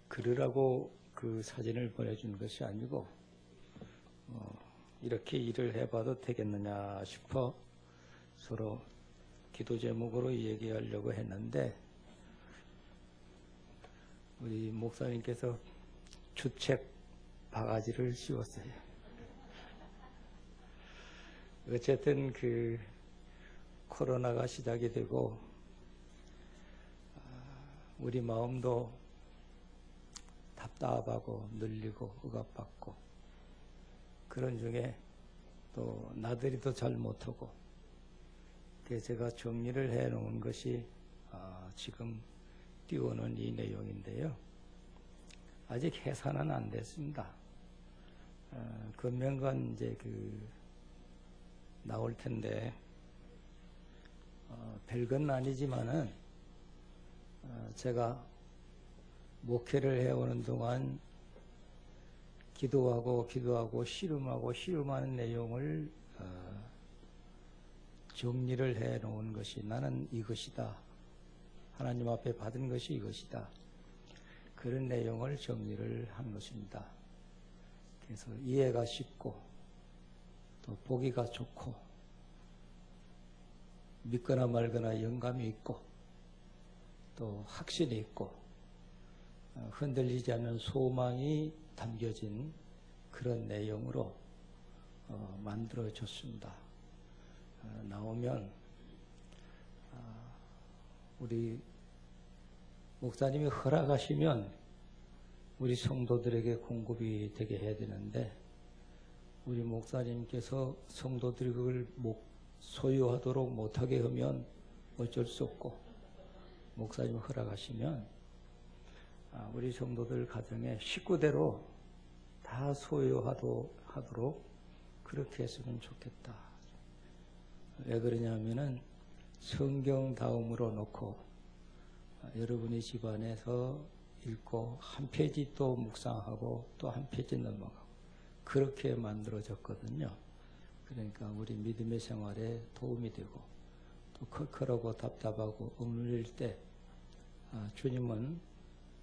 그러라고 그 사진을 보내준 것이 아니고 이렇게 일을 해봐도 되겠느냐 싶어 서로 기도 제목으로 얘기하려고 했는데 우리 목사님께서 주책 바가지를 씌웠어요. 어쨌든 그 코로나가 시작이 되고 우리 마음도 답답하고 눌리고 억압받고 그런 중에 또 나들이도 잘 못하고 그래서 제가 정리를 해 놓은 것이 지금 띄워놓은 이 내용인데요. 아직 해산은 안 됐습니다. 금명간 이제 나올 텐데 별건 아니지만은 제가 목회를 해오는 동안 기도하고 씨름하는 내용을 정리를 해 놓은 것이 나는 이것이다. 하나님 앞에 받은 것이 이것이다. 그런 내용을 정리를 한 것입니다. 그래서 이해가 쉽고 또 보기가 좋고 믿거나 말거나 영감이 있고 또 확신이 있고 흔들리지 않는 소망이 담겨진 그런 내용으로 만들어졌습니다. 나오면 우리 목사님이 허락하시면 우리 성도들에게 공급이 되게 해야 되는데 우리 목사님께서 성도들이 그걸 소유하도록 못하게 하면 어쩔 수 없고 목사님이 허락하시면 우리 성도들 가정에 식구대로 다 소유하도록 그렇게 했으면 좋겠다. 왜 그러냐면은 성경 다음으로 놓고 여러분이 집안에서 읽고 한 페이지 또 묵상하고 또 한 페이지 넘어가고 그렇게 만들어졌거든요. 그러니까 우리 믿음의 생활에 도움이 되고 또 컬컬하고 답답하고 억눌릴 때 주님은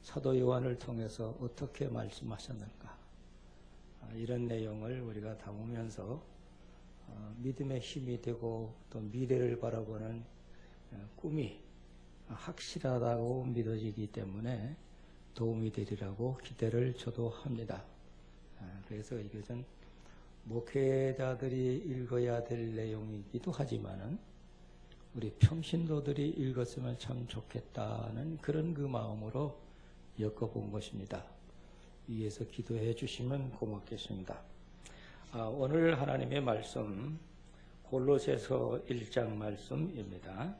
사도 요한을 통해서 어떻게 말씀하셨는가 이런 내용을 우리가 담으면서 믿음의 힘이 되고 또 미래를 바라보는 꿈이 확실하다고 믿어지기 때문에 도움이 되리라고 기대를 저도 합니다. 그래서 이것은 목회자들이 읽어야 될 내용이기도 하지만은 우리 평신도들이 읽었으면 참 좋겠다는 그런 그 마음으로 엮어본 것입니다. 위에서 기도해 주시면 고맙겠습니다. 오늘 하나님의 말씀 골로새서 1장 말씀입니다.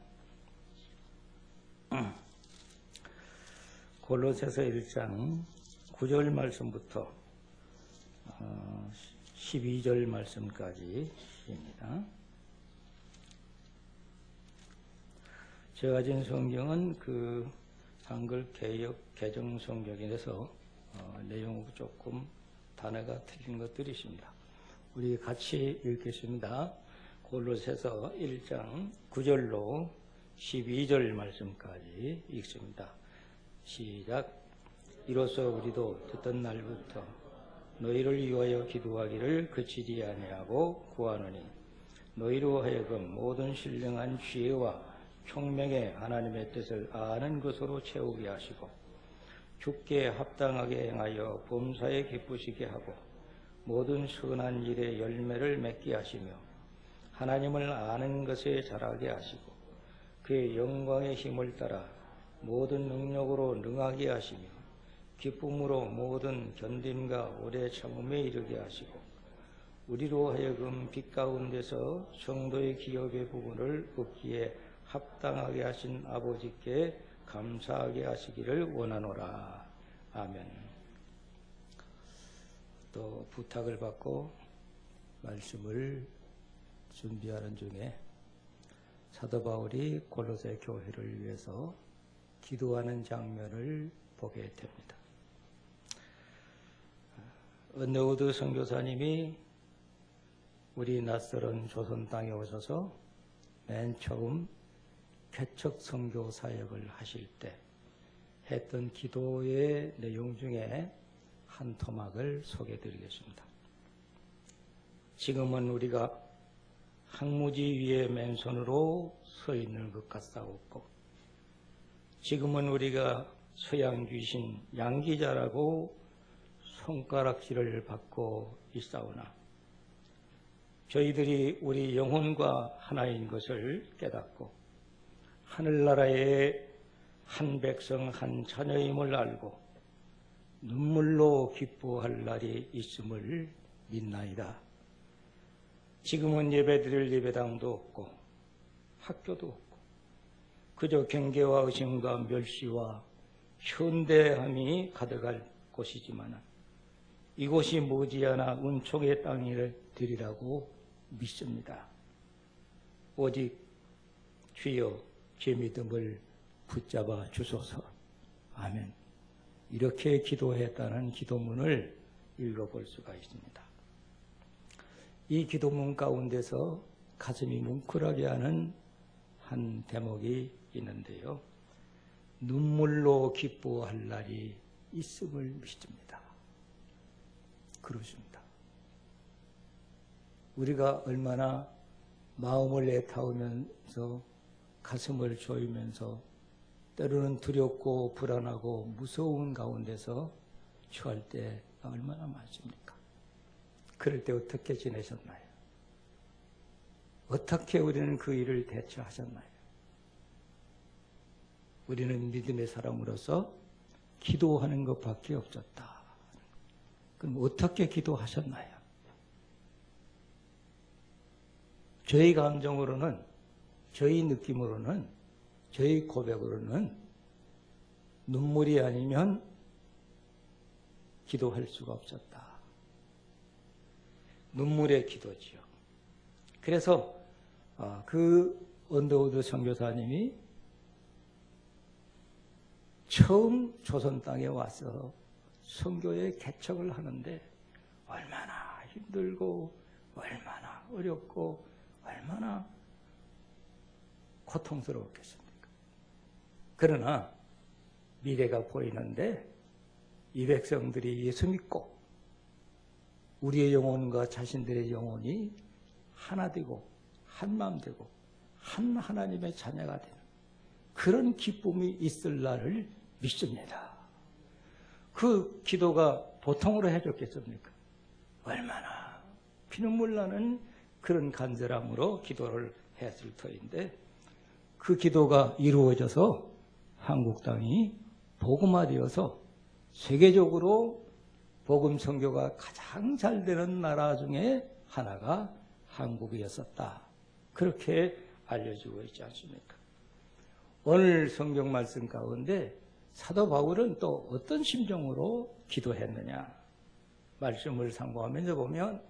골로새서 1장 9절 말씀부터 12절 말씀까지입니다. 제가 가진 성경은 그 한글 개정 성경이라서 내용이 조금 단어가 틀린 것들이 있습니다. 우리 같이 읽겠습니다. 골로새서 1장 9절로 12절 말씀까지 읽습니다. 시작. 이로써 우리도 듣던 날부터 너희를 위하여 기도하기를 그치지 아니하고 구하노니 너희로 하여금 모든 신령한 지혜와 총명의 하나님의 뜻을 아는 것으로 채우게 하시고 주께 합당하게 행하여 범사에 기쁘시게 하고 모든 선한 일의 열매를 맺게 하시며 하나님을 아는 것에 자라게 하시고 그의 영광의 힘을 따라 모든 능력으로 능하게 하시며 기쁨으로 모든 견딤과 오래 참음에 이르게 하시고 우리로 하여금 빛 가운데서 성도의 기업의 부분을 얻기에 합당하게 하신 아버지께 감사하게 하시기를 원하노라. 아멘. 또 부탁을 받고 말씀을 준비하는 중에 사도 바울이 골로새 교회를 위해서 기도하는 장면을 보게 됩니다. 언더우드 선교사님이 우리 낯설은 조선 땅에 오셔서 맨 처음 개척 선교 사역을 하실 때 했던 기도의 내용 중에 한 토막을 소개해 드리겠습니다. 지금은 우리가 항무지 위에 맨손으로 서 있는 것 같사옵고, 지금은 우리가 서양 귀신 양기자라고 손가락질을 받고 있사오나, 저희들이 우리 영혼과 하나인 것을 깨닫고 하늘나라의 한 백성 한 자녀임을 알고 눈물로 기뻐할 날이 있음을 믿나이다. 지금은 예배드릴 예배당도 없고 학교도 없고 그저 경계와 의심과 멸시와 현대함이 가득할 곳이지만 이곳이 머지않아 은총의 땅이 되리라고 믿습니다. 오직 주여 제 믿음을 붙잡아 주소서. 아멘. 이렇게 기도했다는 기도문을 읽어볼 수가 있습니다. 이 기도문 가운데서 가슴이 뭉클하게 하는 한 대목이 있는데요. 눈물로 기뻐할 날이 있음을 믿습니다. 그렇습니다. 우리가 얼마나 마음을 애타오면서 가슴을 조이면서 때로는 두렵고 불안하고 무서운 가운데서 처할 때가 얼마나 많습니까? 그럴 때 어떻게 지내셨나요? 어떻게 우리는 그 일을 대처하셨나요? 우리는 믿음의 사람으로서 기도하는 것밖에 없었다. 그럼 어떻게 기도하셨나요? 저희 감정으로는, 저희 느낌으로는, 저희 고백으로는 눈물이 아니면 기도할 수가 없었다. 눈물의 기도지요. 그래서 그 언더우드 선교사님이 처음 조선 땅에 와서 선교의 개척을 하는데 얼마나 힘들고 얼마나 어렵고 얼마나 고통스러웠겠습니까? 그러나 미래가 보이는데 이 백성들이 예수 믿고 우리의 영혼과 자신들의 영혼이 하나 되고 한마음 되고 한 하나님의 자녀가 되는 그런 기쁨이 있을 날을 믿습니다. 그 기도가 보통으로 해줬겠습니까? 얼마나 피눈물 나는 그런 간절함으로 기도를 했을 터인데 그 기도가 이루어져서 한국 땅이 복음화되어서 세계적으로 복음 선교가 가장 잘 되는 나라 중에 하나가 한국이었었다. 그렇게 알려지고 있지 않습니까? 오늘 성경 말씀 가운데 사도 바울은 또 어떤 심정으로 기도했느냐? 말씀을 상고하면서 보면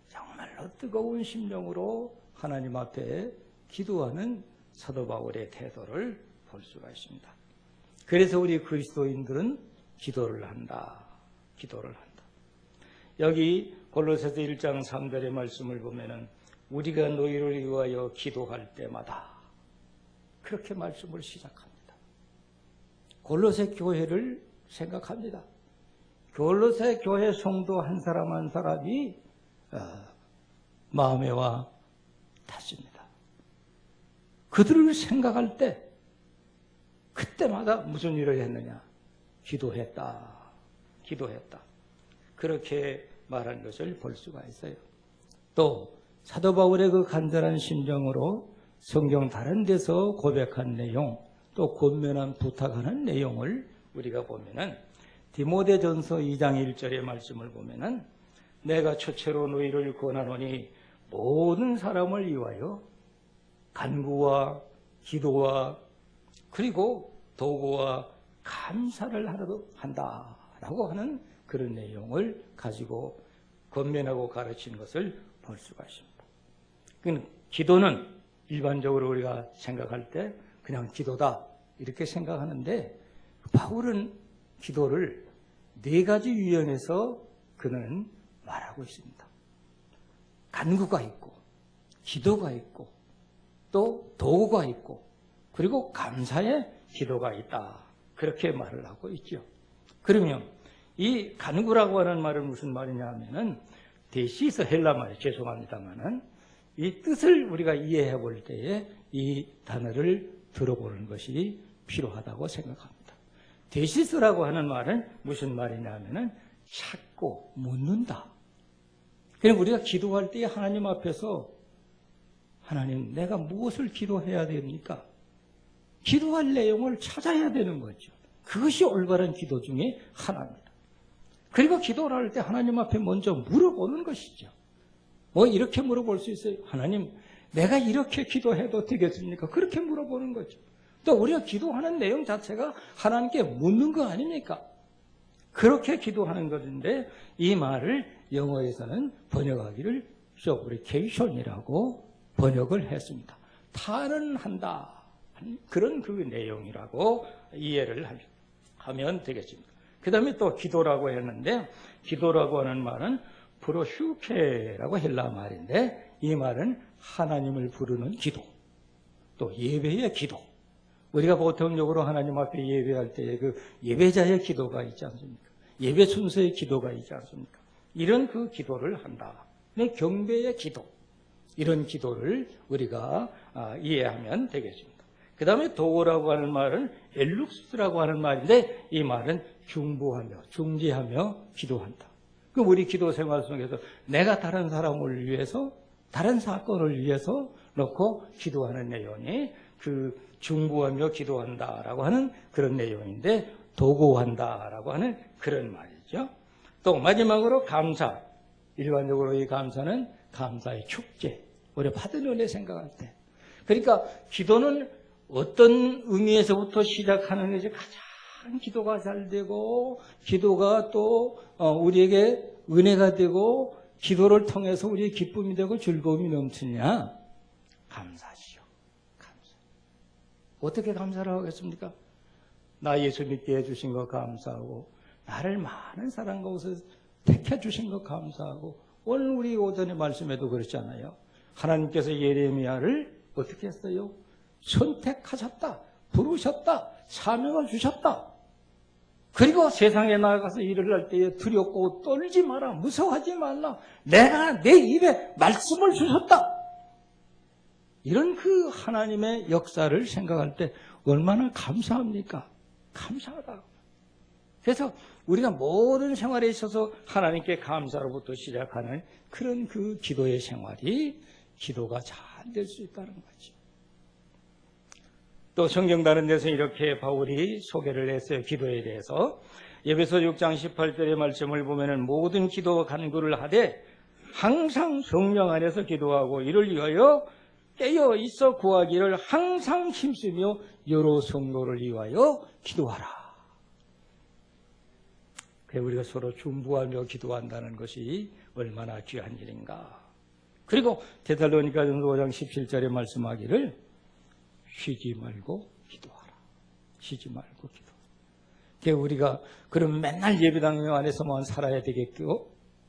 정말로 뜨거운 심정으로 하나님 앞에 기도하는 사도 바울의 태도를 볼 수가 있습니다. 그래서 우리 그리스도인들은 기도를 한다. 기도를 한다. 여기 골로새서 1장 3절의 말씀을 보면은 우리가 너희를 위하여 기도할 때마다 그렇게 말씀을 시작합니다. 골로새 교회를 생각합니다. 골로새 교회 성도 한 사람 한 사람이 마음에 와 닿습니다. 그들을 생각할 때 그때마다 무슨 일을 했느냐? 기도했다. 기도했다. 그렇게 말한 것을 볼 수가 있어요. 또 사도 바울의 그 간절한 심정으로 성경 다른 데서 고백한 내용, 또 권면한 부탁하는 내용을 우리가 보면은 디모데전서 2장 1절의 말씀을 보면은 내가 초체로 너희를 권하노니 모든 사람을 위하여 간구와 기도와 그리고 도구와 감사를 한다라고 하는 그런 내용을 가지고 권면하고 가르치는 것을 볼 수가 있습니다. 그러니까 기도는 일반적으로 우리가 생각할 때 그냥 기도다 이렇게 생각하는데 바울은 기도를 네 가지 유형에서 그는 말하고 있습니다. 간구가 있고 기도가 있고 또 도구가 있고 그리고 감사의 기도가 있다. 그렇게 말을 하고 있죠. 그러면 이 간구라고 하는 말은 무슨 말이냐 하면은 데시스 헬라 말, 죄송합니다만은 이 뜻을 우리가 이해해 볼 때에 이 단어를 들어보는 것이 필요하다고 생각합니다. 데시스라고 하는 말은 무슨 말이냐 하면은 찾고 묻는다. 그럼 우리가 기도할 때 하나님 앞에서 하나님, 내가 무엇을 기도해야 됩니까? 기도할 내용을 찾아야 되는 거죠. 그것이 올바른 기도 중에 하나입니다. 그리고 기도를 할 때 하나님 앞에 먼저 물어보는 것이죠. 뭐 이렇게 물어볼 수 있어요. 하나님, 내가 이렇게 기도해도 되겠습니까? 그렇게 물어보는 거죠. 또 우리가 기도하는 내용 자체가 하나님께 묻는 거 아닙니까? 그렇게 기도하는 것인데 이 말을 영어에서는 번역하기를 supplication이라고 번역을 했습니다. 탄원한다. 그런 그 내용이라고 이해를 하면 되겠습니다. 그 다음에 또 기도라고 했는데 기도라고 하는 말은 프로슈케라고 헬라 말인데 이 말은 하나님을 부르는 기도, 또 예배의 기도. 우리가 보통적으로 하나님 앞에 예배할 때 그 예배자의 기도가 있지 않습니까? 예배 순서의 기도가 있지 않습니까? 이런 그 기도를 한다. 경배의 기도. 이런 기도를 우리가 이해하면 되겠습니다. 그 다음에 도라고 하는 말은 엘룩스라고 하는 말인데 이 말은 중보하며 중지하며 기도한다. 그럼 우리 기도 생활 속에서 내가 다른 사람을 위해서 다른 사건을 위해서 놓고 기도하는 내용이 그 중보하며 기도한다라고 하는 그런 내용인데 도구한다라고 하는 그런 말이죠. 또 마지막으로 감사. 일반적으로 이 감사는 감사의 축제. 우리 받은 은혜 생각할 때. 그러니까 기도는 어떤 의미에서부터 시작하는 것이 가장 기도가 잘 되고 기도가 또 우리에게 은혜가 되고 기도를 통해서 우리의 기쁨이 되고 즐거움이 넘치냐? 감사시요. 감사. 어떻게 감사를 하겠습니까? 나 예수 믿게 해주신 거 감사하고 나를 많은 사람 가운데서 택해 주신 거 감사하고 오늘 우리 오전의 말씀에도 그렇잖아요. 하나님께서 예레미야를 어떻게 했어요? 선택하셨다. 부르셨다. 사명을 주셨다. 그리고 세상에 나가서 일을 할 때에 두렵고 떨지 마라. 무서워하지 말라. 내가 내 입에 말씀을 주셨다. 이런 그 하나님의 역사를 생각할 때 얼마나 감사합니까? 감사하다. 그래서 우리가 모든 생활에 있어서 하나님께 감사로부터 시작하는 그런 그 기도의 생활이 기도가 잘 될 수 있다는 거죠. 또 성경 다른 데서 이렇게 바울이 소개를 했어요. 기도에 대해서. 에베소 6장 18절의 말씀을 보면은 모든 기도와 간구를 하되 항상 성령 안에서 기도하고 이를 위하여 깨어 있어 구하기를 항상 힘쓰며 여러 성도를 위하여 기도하라. 그래 우리가 서로 중보하며 기도한다는 것이 얼마나 귀한 일인가. 그리고 데살로니가전서 5장 17절에 말씀하기를 쉬지 말고 기도하라. 쉬지 말고 기도하라. 우리가 그럼 맨날 예배당 안에서만 살아야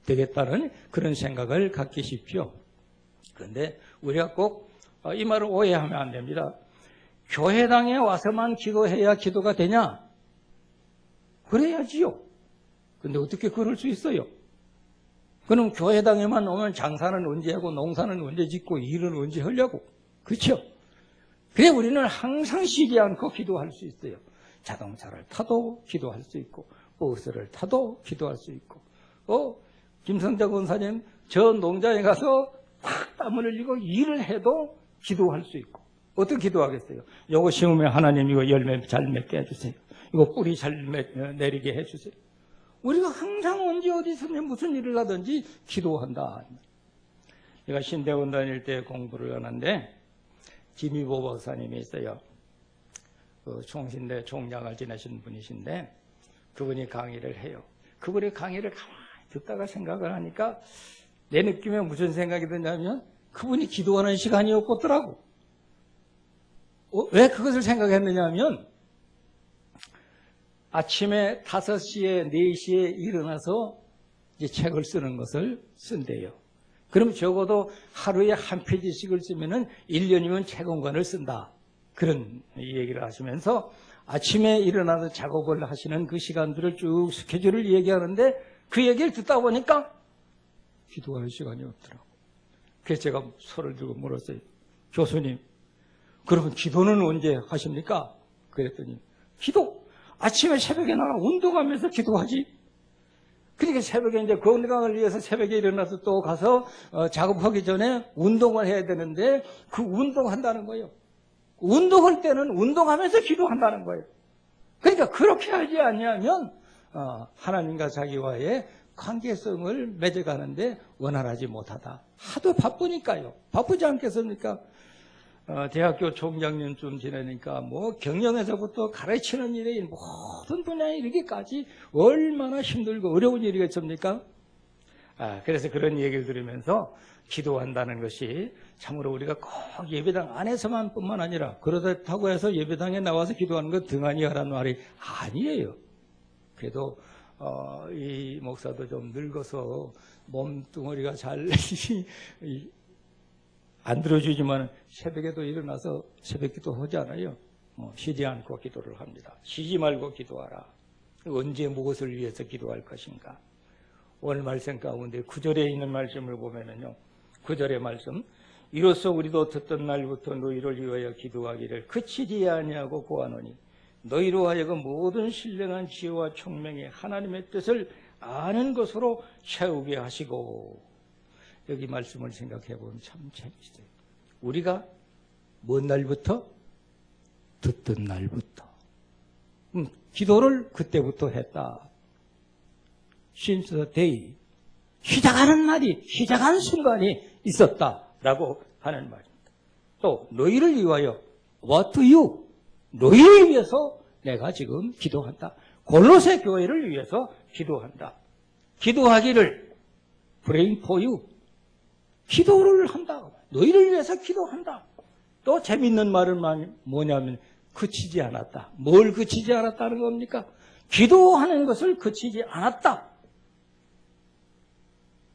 되겠다는 그런 생각을 갖기십시오. 그런데 우리가 꼭 이 말을 오해하면 안 됩니다. 교회당에 와서만 기도해야 기도가 되냐? 그래야지요. 근데 어떻게 그럴 수 있어요? 그럼 교회당에만 오면 장사는 언제 하고 농사는 언제 짓고 일은 언제 하려고? 그렇죠? 그래 우리는 항상 쉬지 않고 기도할 수 있어요. 자동차를 타도 기도할 수 있고 버스를 타도 기도할 수 있고 김성자 권사님 저 농장에 가서 탁 땀을 흘리고 일을 해도 기도할 수 있고 어떻게 기도하겠어요? 이거 심으면 하나님 이거 열매 잘 맺게 해주세요. 이거 뿌리 잘 내리게 해주세요. 우리가 항상 언제 어디서든 무슨 일을 하든지 기도한다. 제가 신대원 다닐 때 공부를 하는데 김희보 박사님이 있어요. 그 총신대 총장을 지내신 분이신데 그분이 강의를 해요. 그분의 강의를 가만히 듣다가 생각을 하니까 내 느낌에 무슨 생각이 드냐면 그분이 기도하는 시간이 없더라고. 왜 그것을 생각했느냐 하면 아침에 5시에 4시에 일어나서 이제 책을 쓰는 것을 쓴대요. 그럼 적어도 하루에 한 페이지씩을 쓰면은 1년이면 책 한 권을 쓴다. 그런 얘기를 하시면서 아침에 일어나서 작업을 하시는 그 시간들을 쭉 스케줄을 얘기하는데 그 얘기를 듣다 보니까 기도할 시간이 없더라고요. 그래서 제가 손을 들고 물었어요. 교수님, 그러면 기도는 언제 하십니까? 그랬더니 기도 아침에 새벽에 나가 운동하면서 기도하지. 그러니까 새벽에 이제 건강을 위해서 새벽에 일어나서 또 가서 작업하기 전에 운동을 해야 되는데 그 운동한다는 거예요. 운동할 때는 운동하면서 기도한다는 거예요. 그러니까 그렇게 하지 아니하면 하나님과 자기와의 관계성을 맺어가는데 원활하지 못하다. 하도 바쁘니까요. 바쁘지 않겠습니까? 대학교 총장님쯤 지내니까 뭐 경영에서부터 가르치는 일에 모든 분야에 이르기까지 얼마나 힘들고 어려운 일이겠습니까? 그래서 그런 얘기를 들으면서 기도한다는 것이 참으로 우리가 꼭 예배당 안에서만 뿐만 아니라 그렇다고 해서 예배당에 나와서 기도하는 것 등한히 하라는 말이 아니에요. 그래도 이 목사도 좀 늙어서 몸뚱어리가 잘 안 들어주지만 새벽에도 일어나서 새벽 기도 하잖아요. 쉬지 않고 기도를 합니다. 쉬지 말고 기도하라. 언제 무엇을 위해서 기도할 것인가? 오늘 말씀 가운데 9절에 있는 말씀을 보면은요. 9절의 말씀. 이로써 우리도 듣던 날부터 너희를 위하여 기도하기를 그치지 아니하고 고하노니 너희로 하여금 모든 신령한 지혜와 총명이 하나님의 뜻을 아는 것으로 채우게 하시고. 여기 말씀을 생각해 보면 참 재밌어요. 우리가 뭔 날부터? 듣던 날부터. 기도를 그때부터 했다. Since the day. 시작하는 날이, 시작한 순간이 있었다라고 하는 말입니다. 또 너희를 위하여 What to you? 너희를 위해서 내가 지금 기도한다. 골로새 교회를 위해서 기도한다. 기도하기를 Praying for you. 기도를 한다. 너희를 위해서 기도한다. 또 재밌는 말은 뭐냐면 그치지 않았다. 뭘 그치지 않았다는 겁니까? 기도하는 것을 그치지 않았다.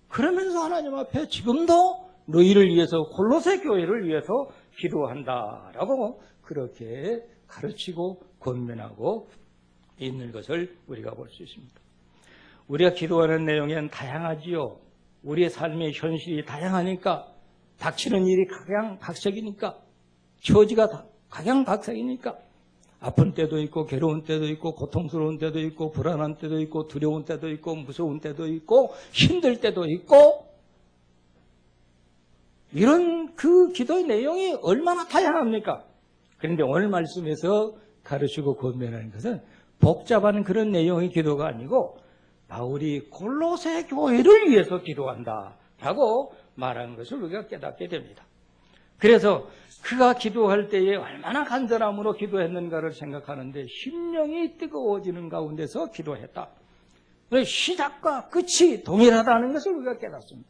그러면서 하나님 앞에 지금도 너희를 위해서 골로새 교회를 위해서 기도한다라고 그렇게 가르치고 권면하고 있는 것을 우리가 볼 수 있습니다. 우리가 기도하는 내용에는 다양하지요. 우리의 삶의 현실이 다양하니까 닥치는 일이 각양각색이니까 처지가 각양각색이니까 아픈 때도 있고 괴로운 때도 있고 고통스러운 때도 있고 불안한 때도 있고 두려운 때도 있고 무서운 때도 있고 힘들 때도 있고 이런 그 기도의 내용이 얼마나 다양합니까? 그런데 오늘 말씀에서 가르치고 권면하는 것은 복잡한 그런 내용의 기도가 아니고 바울이 골로새 교회를 위해서 기도한다라고 말한 것을 우리가 깨닫게 됩니다. 그래서 그가 기도할 때에 얼마나 간절함으로 기도했는가를 생각하는데 심령이 뜨거워지는 가운데서 기도했다. 시작과 끝이 동일하다는 것을 우리가 깨닫습니다.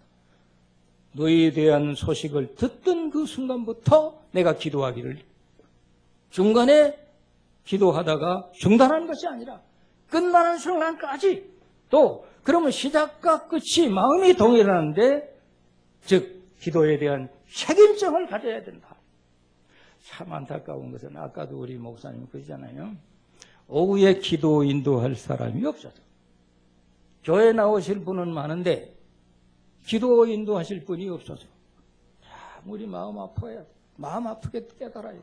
너희에 대한 소식을 듣던 그 순간부터 내가 기도하기를 중간에 기도하다가 중단한 것이 아니라 끝나는 순간까지 또 그러면 시작과 끝이 마음이 동일한데 즉 기도에 대한 책임성을 가져야 된다. 참 안타까운 것은 아까도 우리 목사님 그러잖아요. 오후에 기도 인도할 사람이 없어서 교회 나오실 분은 많은데 기도 인도하실 분이 없어서 참 우리 마음 아파야 돼. 마음 아프게 깨달아야 돼.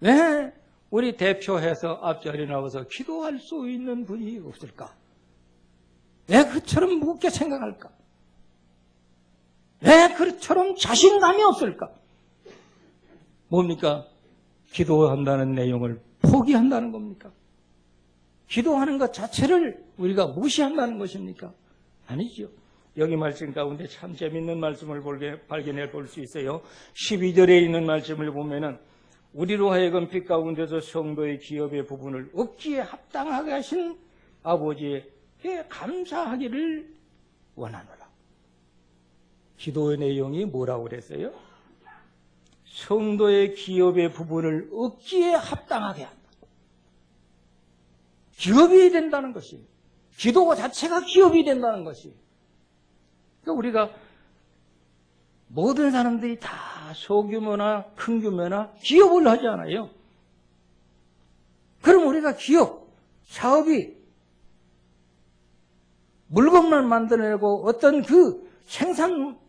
왜 우리 대표해서 앞자리 나와서 기도할 수 있는 분이 없을까? 왜 그처럼 무겁게 생각할까? 왜 그처럼 자신감이 없을까? 뭡니까? 기도한다는 내용을 포기한다는 겁니까? 기도하는 것 자체를 우리가 무시한다는 것입니까? 아니죠. 여기 말씀 가운데 참 재밌는 말씀을 발견해 볼 수 있어요. 12절에 있는 말씀을 보면은 우리로 하여금 빛 가운데서 성도의 기업의 부분을 얻기에 합당하게 하신 아버지의 감사하기를 원하노라. 기도의 내용이 뭐라고 그랬어요? 성도의 기업의 부분을 얻기에 합당하게 한다. 기업이 된다는 것이, 기도 자체가 기업이 된다는 것이. 그러니까 우리가 모든 사람들이 다 소규모나 큰 규모나 기업을 하지 않아요. 우리가 기업, 사업이 물건만 만들어내고 어떤 그 생산품만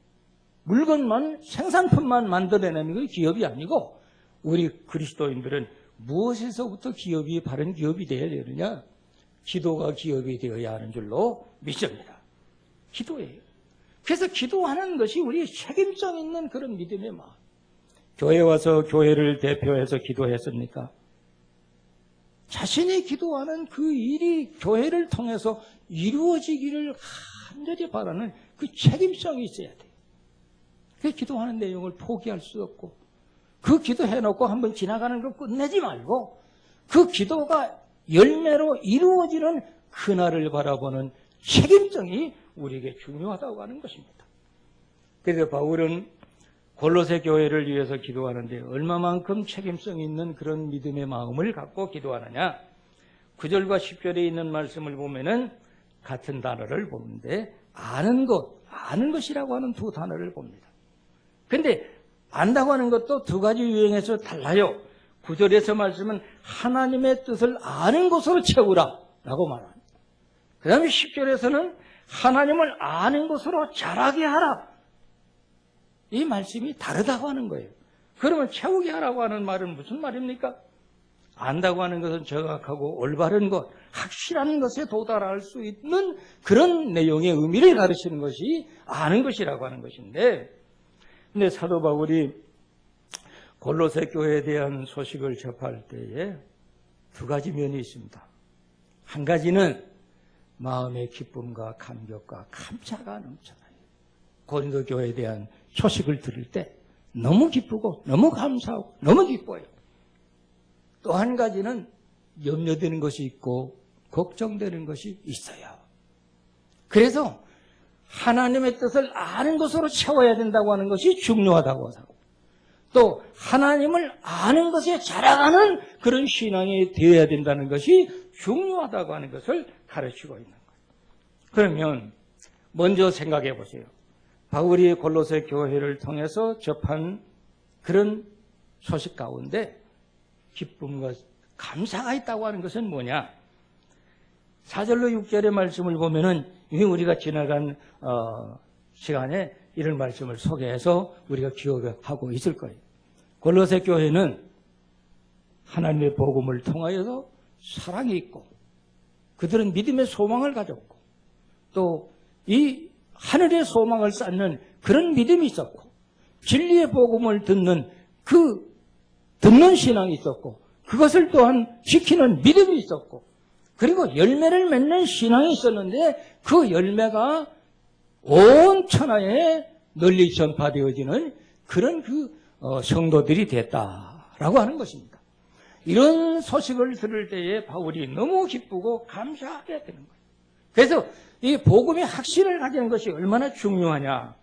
만들어내는 게 기업이 아니고, 우리 그리스도인들은 무엇에서부터 기업이 바른 기업이 되어야 되느냐? 기도가 기업이 되어야 하는 줄로 믿습니다. 기도예요. 그래서 기도하는 것이 우리 책임성 있는 그런 믿음의 마음. 교회 와서 교회를 대표해서 기도했습니까? 자신이 기도하는 그 일이 교회를 통해서 이루어지기를 간절히 바라는 그 책임성이 있어야 돼요. 그 기도하는 내용을 포기할 수 없고, 그 기도해놓고 한번 지나가는 거 끝내지 말고, 그 기도가 열매로 이루어지는 그날을 바라보는 책임성이 우리에게 중요하다고 하는 것입니다. 그래서 바울은 골로새 교회를 위해서 기도하는데 얼마만큼 책임성 있는 그런 믿음의 마음을 갖고 기도하느냐? 9절과 10절에 있는 말씀을 보면은 같은 단어를 보는데, 아는 것이라고 하는 두 단어를 봅니다. 근데 안다고 하는 것도 두 가지 유형에서 달라요. 9절에서 말씀은 하나님의 뜻을 아는 것으로 채우라 라고 말합니다. 그 다음에 10절에서는 하나님을 아는 것으로 자라게 하라. 이 말씀이 다르다고 하는 거예요. 그러면 채우게 하라고 하는 말은 무슨 말입니까? 안다고 하는 것은 정확하고 올바른 것, 확실한 것에 도달할 수 있는 그런 내용의 의미를 가르치는 것이 아는 것이라고 하는 것인데, 근데 사도 바울이 골로새 교회에 대한 소식을 접할 때에 두 가지 면이 있습니다. 한 가지는 마음의 기쁨과 감격과 감사가 넘쳐나요. 고린도 교회에 대한 소식을 들을 때 너무 기쁘고 너무 감사하고 너무 기뻐요. 또 한 가지는 염려되는 것이 있고 걱정되는 것이 있어요. 그래서 하나님의 뜻을 아는 것으로 채워야 된다고 하는 것이 중요하다고 하고, 또 하나님을 아는 것에 자라가는 그런 신앙이 되어야 된다는 것이 중요하다고 하는 것을 가르치고 있는 거예요. 그러면 먼저 생각해 보세요. 바울이 골로새 교회를 통해서 접한 그런 소식 가운데 기쁨과 감사가 있다고 하는 것은 뭐냐? 4절로 6절의 말씀을 보면은 이미 우리가 지나간 시간에 이런 말씀을 소개해서 우리가 기억하고 있을 거예요. 골로새 교회는 하나님의 복음을 통하여서 사랑이 있고, 그들은 믿음의 소망을 가졌고, 또 이 하늘의 소망을 쌓는 그런 믿음이 있었고, 진리의 복음을 듣는 신앙이 있었고, 그것을 또한 지키는 믿음이 있었고, 그리고 열매를 맺는 신앙이 있었는데, 그 열매가 온 천하에 널리 전파되어지는 그런 성도들이 됐다라고 하는 것입니다. 이런 소식을 들을 때에 바울이 너무 기쁘고 감사하게 되는 거예요. 그래서 이 복음의 확신을 가지는 것이 얼마나 중요하냐.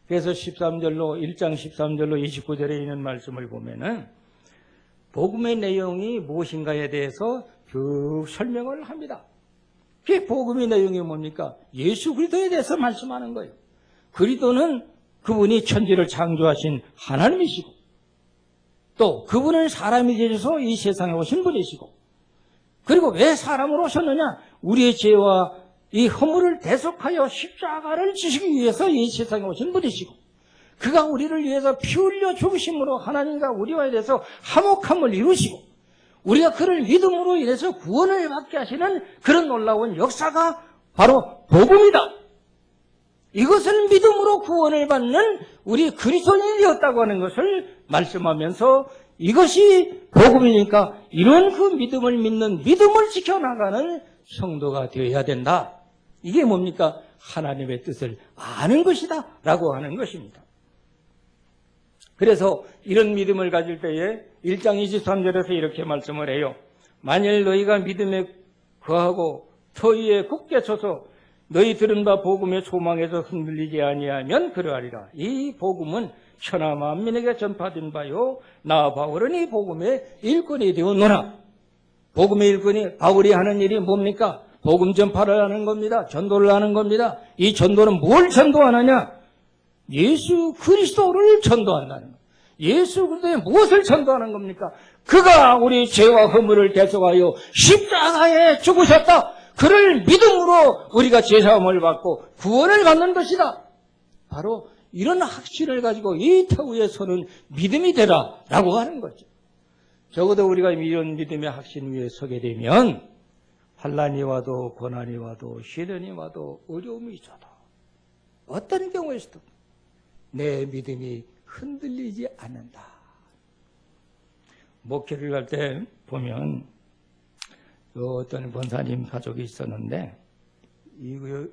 그래서 1장 13절로 29절에 있는 말씀을 보면은 복음의 내용이 무엇인가에 대해서 쭉 설명을 합니다. 그 복음의 내용이 뭡니까? 예수 그리스도에 대해서 말씀하는 거예요. 그리스도는 그분이 천지를 창조하신 하나님이시고, 또 그분은 사람이 되셔서 이 세상에 오신 분이시고, 그리고 왜 사람으로 오셨느냐? 우리의 죄와 이 허물을 대속하여 십자가를 지시기 위해서 이 세상에 오신 분이시고, 그가 우리를 위해서 피 흘려 죽으심으로 하나님과 우리와 대해서 화목함을 이루시고, 우리가 그를 믿음으로 인해서 구원을 받게 하시는 그런 놀라운 역사가 바로 복음이다. 이것을 믿음으로 구원을 받는 우리 그리스도인이 되었다고 하는 것을 말씀하면서, 이것이 복음이니까 이런 그 믿음을 믿는, 믿음을 지켜나가는 성도가 되어야 된다. 이게 뭡니까? 하나님의 뜻을 아는 것이다 라고 하는 것입니다. 그래서 이런 믿음을 가질 때에 1장 23절에서 이렇게 말씀을 해요. 만일 너희가 믿음에 거하고 터위에 굳게 서서 너희 들은 바 복음의 소망에서 흔들리지 아니하면 그러하리라. 이 복음은 천하 만민에게 전파된 바요, 나 바울은 이 복음의 일꾼이 되었노라. 복음의 일꾼이 바울이 하는 일이 뭡니까? 복음 전파를 하는 겁니다. 전도를 하는 겁니다. 이 전도는 뭘 전도하느냐? 예수 그리스도를 전도한다는 거예요. 예수 그리스도의 무엇을 전도하는 겁니까? 그가 우리 죄와 허물을 대속하여 십자가에 죽으셨다. 그를 믿음으로 우리가 죄사함을 받고 구원을 받는 것이다. 바로 이런 확신을 가지고 이 터 위에 서는 믿음이 되라라고 하는 거죠. 적어도 우리가 이런 믿음의 확신 위에 서게 되면 환난이 와도 고난이 와도 시련이 와도 어려움이 있어도 어떤 경우에서도 내 믿음이 흔들리지 않는다. 목회를 갈 때 보면 어떤 권사님 가족이 있었는데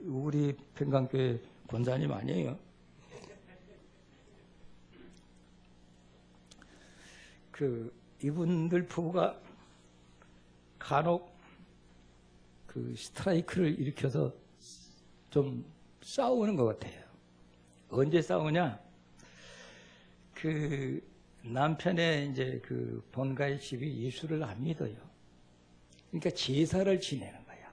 우리 평강교회 권사님 아니에요. 이분들 부부가 간혹 스트라이크를 일으켜서 좀 싸우는 것 같아요. 언제 싸우냐? 남편의 이제 본가의 집이 예수를 안 믿어요. 그러니까 제사를 지내는 거야.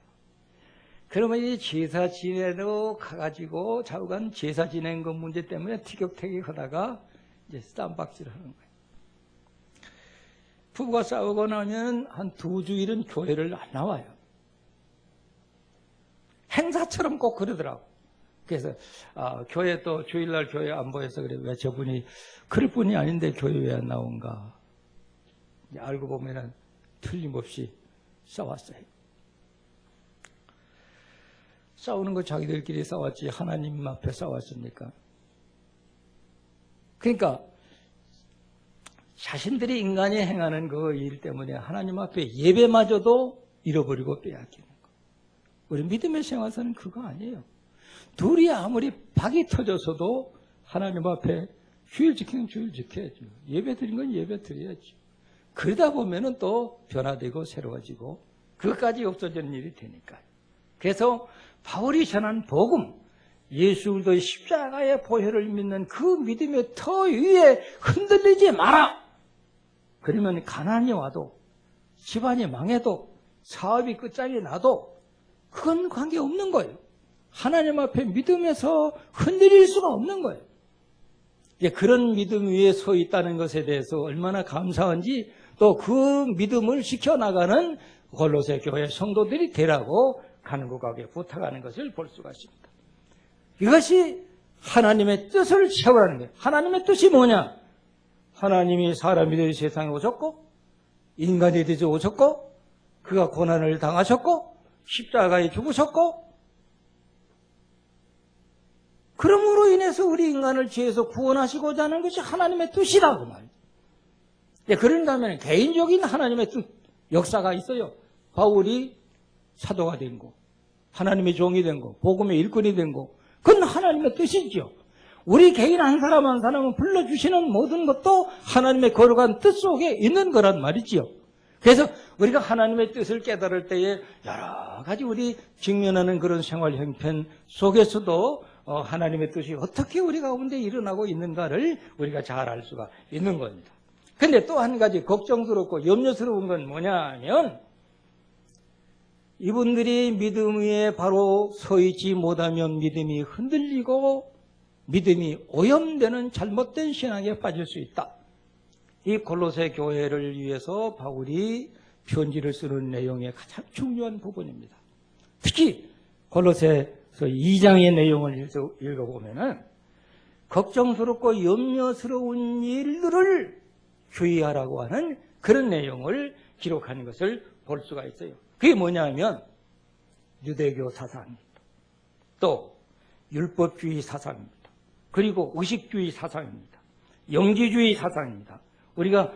그러면 이 제사 지내러 가가지고 좌우간 제사 지낸 것 문제 때문에 티격태격 하다가 이제 쌈박질 하는 거예요. 부부가 싸우고 나면 한 2주일은 교회를 안 나와요. 행사처럼 꼭 그러더라고. 그래서 교회 또 주일날 교회 안 보여서 그래. 왜 저분이 그럴 뿐이 아닌데 교회 왜 안 나온가. 알고 보면은 틀림없이 싸웠어요. 싸우는 거 자기들끼리 싸웠지 하나님 앞에 싸웠습니까? 그러니까 자신들이 인간이 행하는 그 일 때문에 하나님 앞에 예배마저도 잃어버리고 빼앗기는 거. 우리 믿음의 생활사는 그거 아니에요. 둘이 아무리 박이 터져서도 하나님 앞에 주일 지키는 주일 지켜야죠. 예배 드린 건 예배 드려야죠. 그러다 보면은 또 변화되고 새로워지고 그것까지 없어지는 일이 되니까요. 그래서 바울이 전한 복음, 예수 그리스도의 십자가의 보혈을 믿는 그 믿음의 터 위에 흔들리지 마라. 그러면 가난이 와도 집안이 망해도 사업이 끝장이 나도 그건 관계없는 거예요. 하나님 앞에 믿음에서 흔들릴 수가 없는 거예요. 그런 믿음 위에 서 있다는 것에 대해서 얼마나 감사한지 또 그 믿음을 지켜나가는 골로새 교회 성도들이 되라고 간곡하게 부탁하는 것을 볼 수가 있습니다. 이것이 하나님의 뜻을 채우라는 거예요. 하나님의 뜻이 뭐냐? 하나님이 사람이 되어 세상에 오셨고 인간이 되어 오셨고 그가 고난을 당하셨고 십자가에 죽으셨고 그러므로 인해서 우리 인간을 죄에서 구원하시고자 하는 것이 하나님의 뜻이라고 말이에요. 그런다면 개인적인 하나님의 뜻, 역사가 있어요. 바울이 사도가 된 거, 하나님의 종이 된 거, 복음의 일꾼이 된 거, 그건 하나님의 뜻이죠. 우리 개인 한 사람 한 사람은 불러주시는 모든 것도 하나님의 거룩한 뜻 속에 있는 거란 말이지요. 그래서 우리가 하나님의 뜻을 깨달을 때에 여러 가지 우리 직면하는 그런 생활 형편 속에서도 하나님의 뜻이 어떻게 우리 가운데 일어나고 있는가를 우리가 잘 알 수가 있는 겁니다. 근데 또 한 가지 걱정스럽고 염려스러운 건 뭐냐면 이분들이 믿음 위에 바로 서 있지 못하면 믿음이 흔들리고 믿음이 오염되는 잘못된 신앙에 빠질 수 있다. 이 골로새 교회를 위해서 바울이 편지를 쓰는 내용의 가장 중요한 부분입니다. 특히 골로새서 2장의 내용을 읽어보면은 걱정스럽고 염려스러운 일들을 주의하라고 하는 그런 내용을 기록하는 것을 볼 수가 있어요. 그게 뭐냐면 유대교 사상입니다. 또 율법주의 사상입니다. 그리고 의식주의 사상입니다. 영지주의 사상입니다. 우리가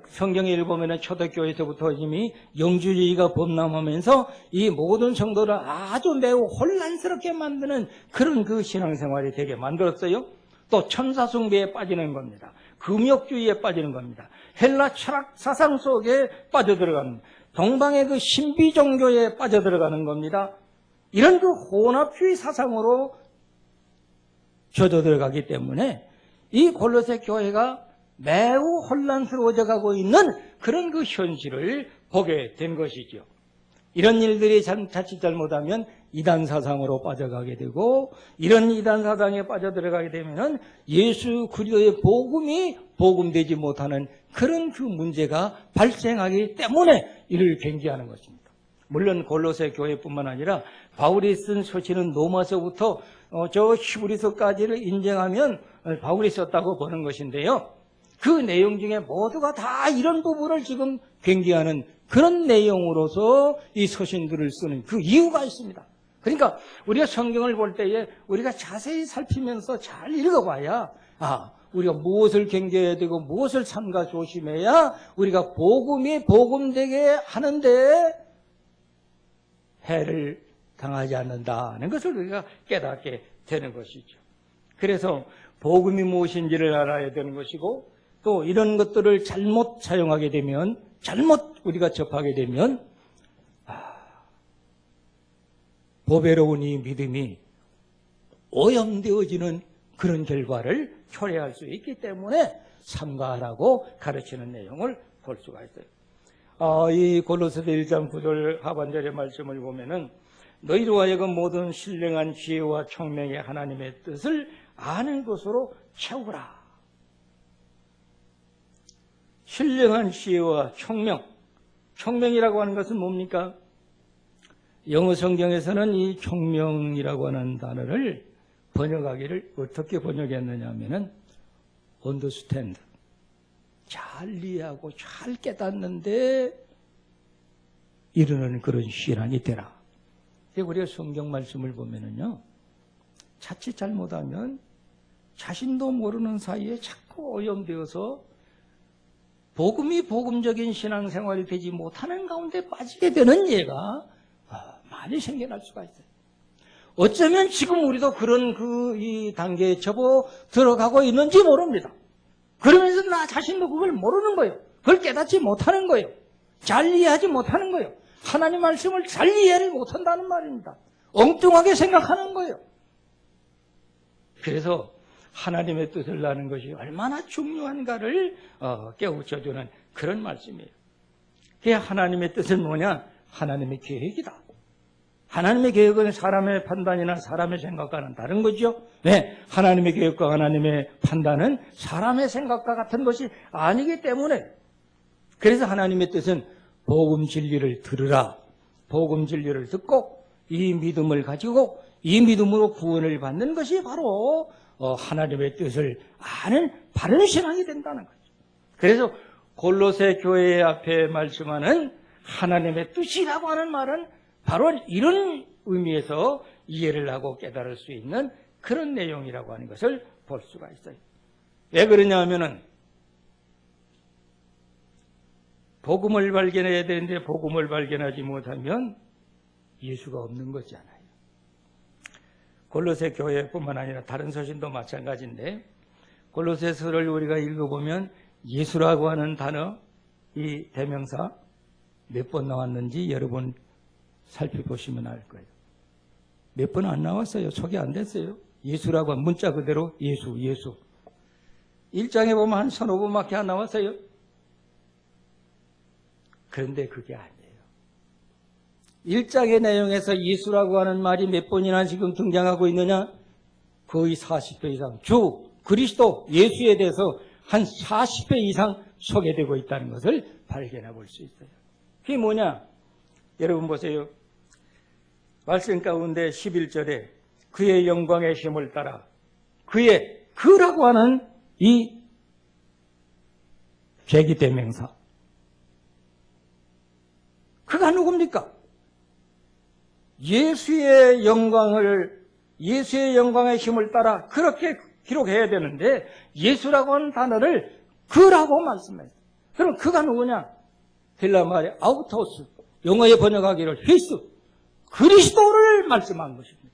성경에 읽어보면 초대교회에서부터 이미 영지주의가 범람하면서 이 모든 성도를 아주 매우 혼란스럽게 만드는 그런 그 신앙생활이 되게 만들었어요. 또 천사숭배에 빠지는 겁니다. 금욕주의에 빠지는 겁니다. 헬라 철학 사상 속에 빠져들어가는, 동방의 그 신비 종교에 빠져들어가는 겁니다. 이런 그 혼합주의 사상으로 젖어들어가기 때문에 이 골로새 교회가 매우 혼란스러워져 가고 있는 그런 그 현실을 보게 된 것이죠. 이런 일들이 자칫 잘못하면 이단 사상으로 빠져가게 되고, 이런 이단 사상에 빠져들어가게 되면은 예수 그리스도의 복음이 복음되지 못하는 그런 그 문제가 발생하기 때문에 이를 경계하는 것입니다. 물론 골로새 교회뿐만 아니라 바울이 쓴 서신은 로마서부터 저 히브리서까지를 인정하면 바울이 썼다고 보는 것인데요. 그 내용 중에 모두가 다 이런 부분을 지금 경계하는 그런 내용으로서 이 서신들을 쓰는 그 이유가 있습니다. 그러니까 우리가 성경을 볼 때에 우리가 자세히 살피면서 잘 읽어봐야 우리가 무엇을 경계해야 되고 무엇을 삼가 조심해야 우리가 복음이 복음되게 하는데 해를 당하지 않는다는 것을 우리가 깨닫게 되는 것이죠. 그래서 복음이 무엇인지를 알아야 되는 것이고, 또 이런 것들을 잘못 사용하게 되면, 잘못 우리가 접하게 되면 보배로운 이 믿음이 오염되어지는 그런 결과를 초래할 수 있기 때문에 삼가하라고 가르치는 내용을 볼 수가 있어요. 이 골로새서 1장 9절 하반절의 말씀을 보면은 너희로 하여금 모든 신령한 지혜와 총명의 하나님의 뜻을 아는 것으로 채우라. 신령한 지혜와 총명. 총명이라고 하는 것은 뭡니까? 영어 성경에서는 이 총명이라고 하는 단어를 번역하기를 어떻게 번역했느냐 하면은 understand. 잘 이해하고 잘 깨닫는데 이르는 그런 신앙이 되라. 우리가 성경 말씀을 보면은요, 자칫 잘못하면 자신도 모르는 사이에 자꾸 오염되어서 복음이 복음적인 신앙생활이 되지 못하는 가운데 빠지게 되는 예가 많이 생겨날 수가 있어요. 어쩌면 지금 우리도 그런 이 단계에 접어 들어가고 있는지 모릅니다. 그러면서 나 자신도 그걸 모르는 거예요. 그걸 깨닫지 못하는 거예요. 잘 이해하지 못하는 거예요. 하나님 말씀을 잘 이해를 못한다는 말입니다. 엉뚱하게 생각하는 거예요. 그래서 하나님의 뜻을 아는 것이 얼마나 중요한가를 깨우쳐주는 그런 말씀이에요. 그게 하나님의 뜻은 뭐냐? 하나님의 계획이다. 하나님의 계획은 사람의 판단이나 사람의 생각과는 다른 거죠. 네, 하나님의 계획과 하나님의 판단은 사람의 생각과 같은 것이 아니기 때문에, 그래서 하나님의 뜻은 복음 진리를 들으라. 복음 진리를 듣고 이 믿음을 가지고 이 믿음으로 구원을 받는 것이 바로 하나님의 뜻을 아는 바른 신앙이 된다는 거죠. 그래서 골로새 교회 앞에 말씀하는 하나님의 뜻이라고 하는 말은 바로 이런 의미에서 이해를 하고 깨달을 수 있는 그런 내용이라고 하는 것을 볼 수가 있어요. 왜 그러냐 하면은 복음을 발견해야 되는데 복음을 발견하지 못하면 예수가 없는 거잖아요. 골로새 교회뿐만 아니라 다른 서신도 마찬가지인데, 골로새서를 우리가 읽어보면 예수라고 하는 단어, 이 대명사 몇 번 나왔는지 여러분 살펴보시면 알 거예요. 몇 번 안 나왔어요. 소개 안 됐어요. 예수라고 한 문자 그대로 예수. 1장에 보면 한 1~2번밖에 안 나왔어요. 그런데 그게 아니에요. 1장의 내용에서 예수라고 하는 말이 몇 번이나 지금 등장하고 있느냐? 거의 40배 이상. 주, 그리스도, 예수에 대해서 한 40배 이상 소개되고 있다는 것을 발견해 볼 수 있어요. 그게 뭐냐? 여러분 보세요. 말씀 가운데 11절에 그의 영광의 힘을 따라, 그라고 하는 이 계기대명사. 그가 누굽니까? 예수의 영광의 힘을 따라 그렇게 기록해야 되는데 예수라고 하는 단어를 그라고 말씀해요. 그럼 그가 누구냐? 헬라 말의 아우토스, 영어에 번역하기를 히스, 그리스도를 말씀한 것입니다.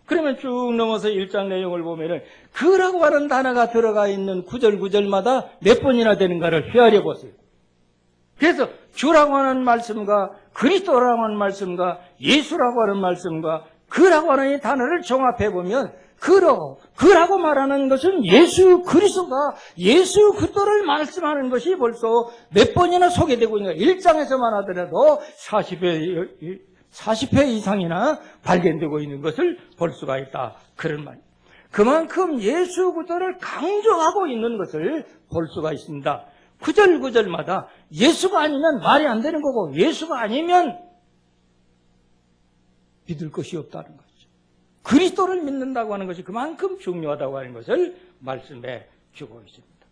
그러면 쭉 넘어서 1장 내용을 보면은 그라고 하는 단어가 들어가 있는 구절마다 몇 번이나 되는가를 헤아려 보세요. 그래서 주라고 하는 말씀과 그리스도라고 하는 말씀과 예수라고 하는 말씀과 그라고 하는 이 단어를 종합해 보면 그라고 말하는 것은 예수 그리스도가 예수 그리스도를 말씀하는 것이 벌써 몇 번이나 소개되고 있는 거예요. 1장에서만 하더라도 40회 이상이나 발견되고 있는 것을 볼 수가 있다. 그런 말. 그만큼 예수 그리스도를 강조하고 있는 것을 볼 수가 있습니다. 구절구절마다 예수가 아니면 말이 안 되는 거고 예수가 아니면 믿을 것이 없다는 거죠. 그리스도를 믿는다고 하는 것이 그만큼 중요하다고 하는 것을 말씀해 주고 있습니다.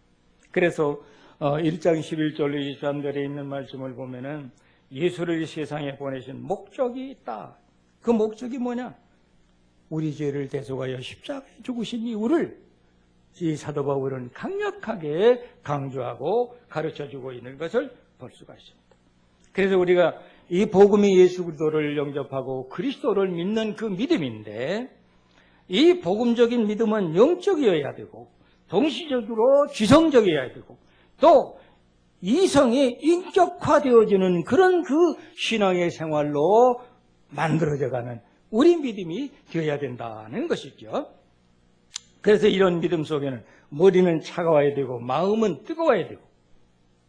그래서 1장 11절 23절에 있는 말씀을 보면은 예수를 이 세상에 보내신 목적이 있다. 그 목적이 뭐냐? 우리 죄를 대속하여 십자가에 죽으신 이유를 이 사도 바울은 강력하게 강조하고 가르쳐주고 있는 것을 볼 수가 있습니다. 그래서 우리가 이 복음이 예수 그리스도를 영접하고 그리스도를 믿는 그 믿음인데 이 복음적인 믿음은 영적이어야 되고 동시적으로 지성적이어야 되고 또 이성이 인격화되어지는 그런 그 신앙의 생활로 만들어져가는 우리 믿음이 되어야 된다는 것이죠. 그래서 이런 믿음 속에는 머리는 차가워야 되고 마음은 뜨거워야 되고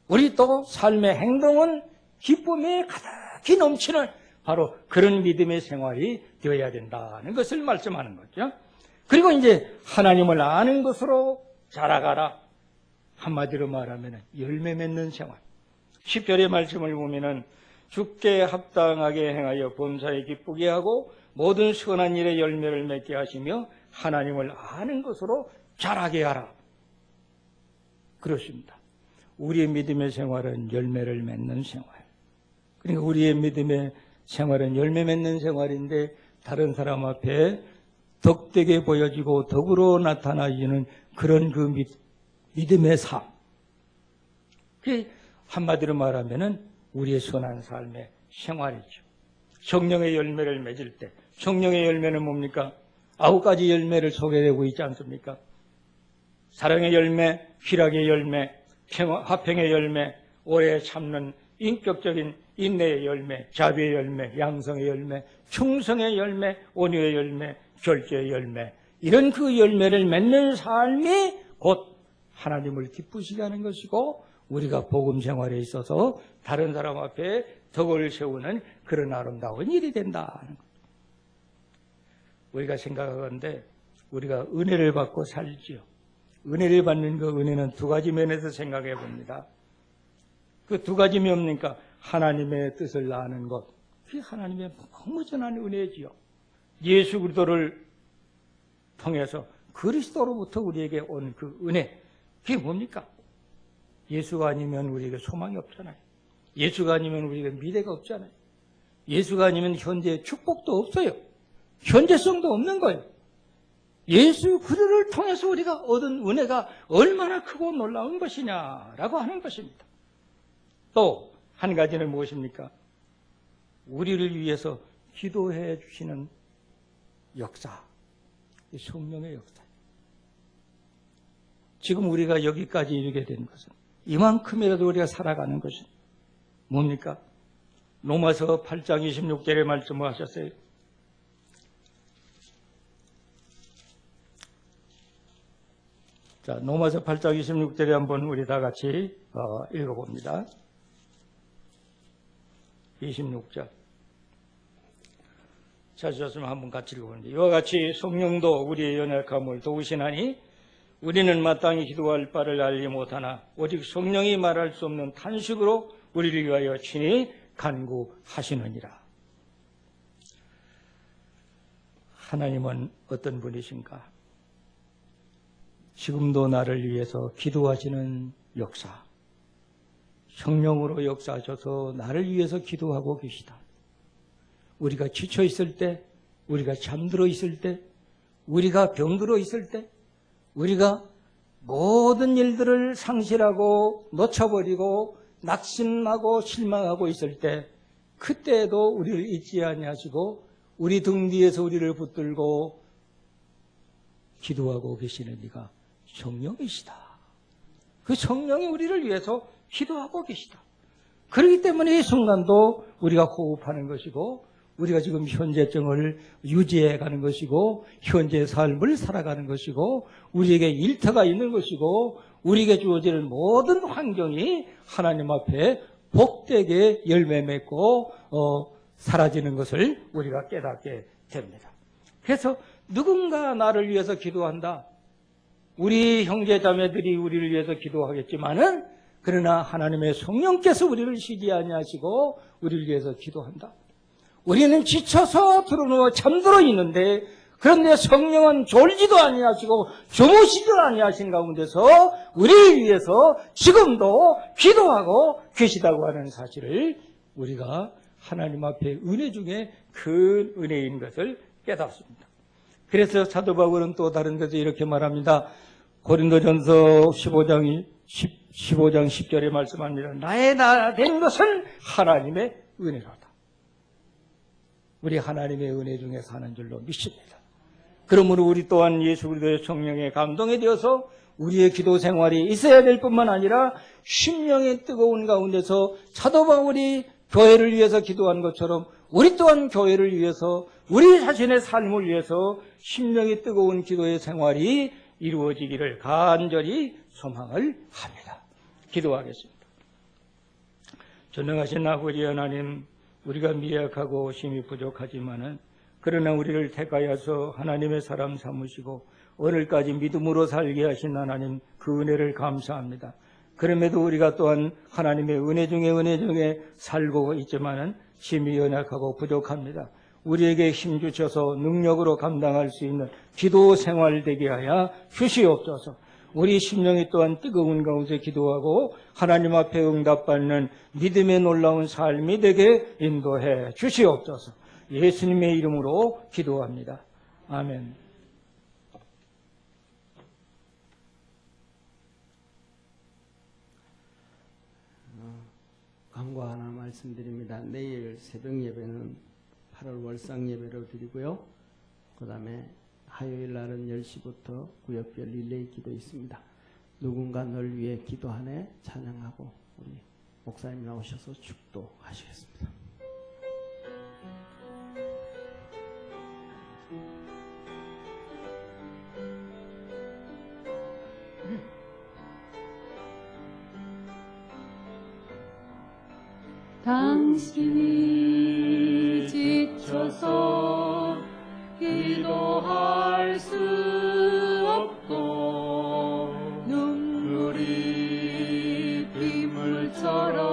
우리 또 삶의 행동은 기쁨에 가득히 넘치는 바로 그런 믿음의 생활이 되어야 된다는 것을 말씀하는 거죠. 그리고 이제 하나님을 아는 것으로 자라가라. 한마디로 말하면 열매 맺는 생활. 10절의 말씀을 보면은 주께 합당하게 행하여 범사에 기쁘게 하고 모든 선한 일에 열매를 맺게 하시며 하나님을 아는 것으로 자라게 하라. 그렇습니다. 우리의 믿음의 생활은 열매를 맺는 생활. 그러니까 우리의 믿음의 생활은 열매 맺는 생활인데 다른 사람 앞에 덕되게 보여지고 덕으로 나타나지는 그런 그 믿음의 삶. 그 한마디로 말하면은 우리의 선한 삶의 생활이죠. 성령의 열매를 맺을 때 성령의 열매는 뭡니까? 9가지 열매를 소개되고 있지 않습니까? 사랑의 열매, 희락의 열매, 화평의 열매, 오래 참는 인격적인 인내의 열매, 자비의 열매, 양성의 열매, 충성의 열매, 온유의 열매, 절제의 열매. 이런 그 열매를 맺는 삶이 곧 하나님을 기쁘시게 하는 것이고 우리가 복음 생활에 있어서 다른 사람 앞에 덕을 세우는 그런 아름다운 일이 된다는 것. 우리가 생각하건대 우리가 은혜를 받고 살지요. 은혜를 받는 그 은혜는 두 가지 면에서 생각해 봅니다. 그 두 가지 뭡니까? 하나님의 뜻을 아는 것. 그게 하나님의 무궁무진한 은혜지요. 예수 그리스도를 통해서 그리스도로부터 우리에게 온 그 은혜. 그게 뭡니까? 예수가 아니면 우리에게 소망이 없잖아요. 예수가 아니면 우리에게 미래가 없잖아요. 예수가 아니면 현재의 축복도 없어요. 현재성도 없는 거예요. 예수 그리스도를 통해서 우리가 얻은 은혜가 얼마나 크고 놀라운 것이냐라고 하는 것입니다. 또 한 가지는 무엇입니까? 우리를 위해서 기도해 주시는 역사, 성령의 역사. 지금 우리가 여기까지 이르게 된 것은 이만큼이라도 우리가 살아가는 것은 뭡니까? 로마서 8장 26절에 말씀을 하셨어요. 자, 로마서 8장 26절에 한번 우리 다 같이 읽어봅니다. 26절. 찾으셨으면 한번 같이 읽어보는데 이와 같이 성령도 우리의 연약함을 도우시나니 우리는 마땅히 기도할 바를 알지 못하나 오직 성령이 말할 수 없는 탄식으로 우리를 위하여 친히 간구하시느니라. 하나님은 어떤 분이신가? 지금도 나를 위해서 기도하시는 역사, 성령으로 역사하셔서 나를 위해서 기도하고 계시다. 우리가 지쳐 있을 때, 우리가 잠들어 있을 때, 우리가 병들어 있을 때, 우리가 모든 일들을 상실하고 놓쳐버리고 낙심하고 실망하고 있을 때 그때에도 우리를 잊지 아니하시고 우리 등 뒤에서 우리를 붙들고 기도하고 계시는 이가 성령이시다. 그 성령이 우리를 위해서 기도하고 계시다. 그렇기 때문에 이 순간도 우리가 호흡하는 것이고 우리가 지금 현재증을 유지해 가는 것이고 현재 삶을 살아가는 것이고 우리에게 일터가 있는 것이고 우리에게 주어지는 모든 환경이 하나님 앞에 복되게 열매 맺고 사라지는 것을 우리가 깨닫게 됩니다. 그래서 누군가 나를 위해서 기도한다. 우리 형제자매들이 우리를 위해서 기도하겠지만은 그러나 하나님의 성령께서 우리를 쉬지 아니하시고 우리를 위해서 기도한다. 우리는 지쳐서 드러누워 잠들어 있는데 그런데 성령은 졸지도 아니하시고 주무시지도 아니하신 가운데서 우리를 위해서 지금도 기도하고 계시다고 하는 사실을 우리가 하나님 앞에 은혜 중에 큰 은혜인 것을 깨닫습니다. 그래서 사도 바울은 또 다른 데서 이렇게 말합니다. 고린도전서 15장 10절에 말씀합니다. 나의 나 된 것은 하나님의 은혜로다. 우리 하나님의 은혜 중에 사는 줄로 믿습니다. 그러므로 우리 또한 예수 그리스도의 성령에 감동이 되어서 우리의 기도 생활이 있어야 될 뿐만 아니라 심령의 뜨거운 가운데서 사도 바울이 교회를 위해서 기도한 것처럼 우리 또한 교회를 위해서 우리 자신의 삶을 위해서 심령이 뜨거운 기도의 생활이 이루어지기를 간절히 소망을 합니다. 기도하겠습니다. 전능하신 아버지 하나님, 우리가 미약하고 힘이 부족하지만은 그러나 우리를 택하여서 하나님의 사람 삼으시고 오늘까지 믿음으로 살게 하신 하나님, 그 은혜를 감사합니다. 그럼에도 우리가 또한 하나님의 은혜 중에 살고 있지만은 힘이 연약하고 부족합니다. 우리에게 힘 주셔서 능력으로 감당할 수 있는 기도 생활 되게 하여 주시옵소서. 우리 심령이 또한 뜨거운 가운데 기도하고 하나님 앞에 응답받는 믿음의 놀라운 삶이 되게 인도해 주시옵소서. 예수님의 이름으로 기도합니다. 아멘. 광고 하나 말씀드립니다. 내일 새벽 예배는 8월 월상 예배로 드리고요. 그 다음에 화요일 날은 10시부터 구역별 릴레이 기도 있습니다. 누군가 널 위해 기도하네 찬양하고 우리 목사님 나오셔서 축도하시겠습니다. 당신이 지쳐서 기도할 수 없고 눈물이 빗물처럼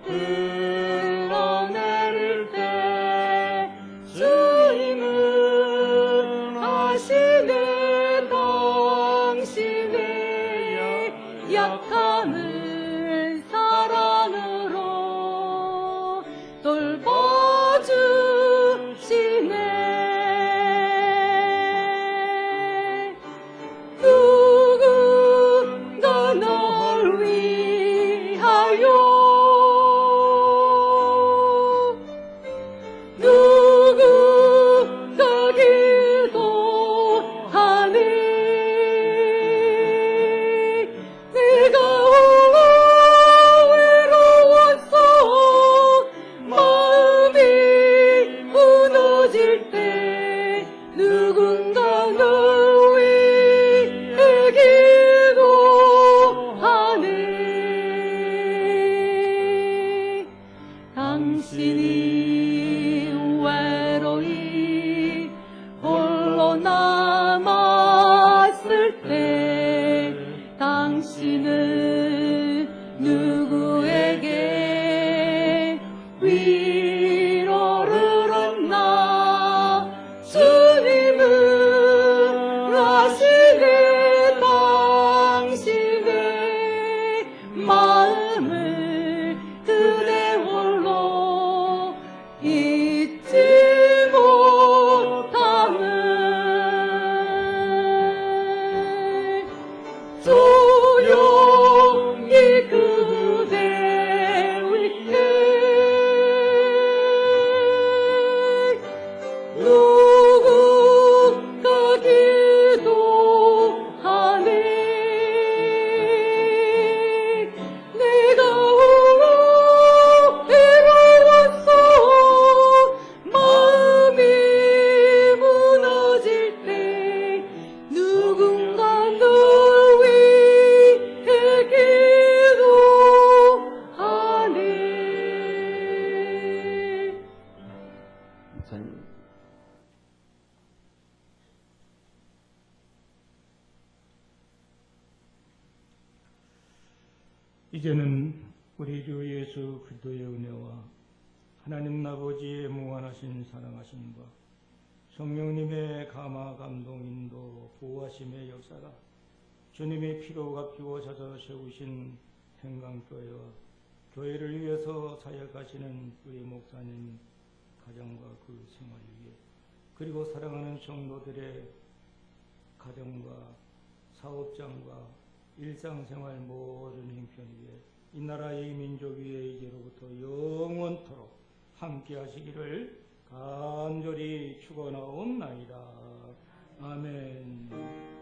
흘러내릴 때 주님은 아시네 당신의 약함을 사랑으로 돌봐주시네. 누군가 널 위하여 누군가 기도하니 내가 외로워서 마음이 무너질 때 누군가 널 위해 기도하네. 당신이 외로이 홀로 남았을 때 당신은 누구에게 위로를 얻나. 주님은 아시네 당신의 마음을 그대 홀로 이제는 우리 주 예수 그리스도의 은혜와 하나님 아버지의 무한하신 사랑하심과 성령님의 감화 감동 인도 보호하심의 역사가 주님의 피로 값주어져서 세우신 평강교회와 교회를 위해서 사역하시는 우리 목사님 가정과 그 생활을 위해 그리고 사랑하는 성도들의 가정과 사업장과 일상생활 모든 형편 위에 이 나라의 민족 위에 이제로부터 영원토록 함께 하시기를 간절히 축원하옵나이다. 아멘.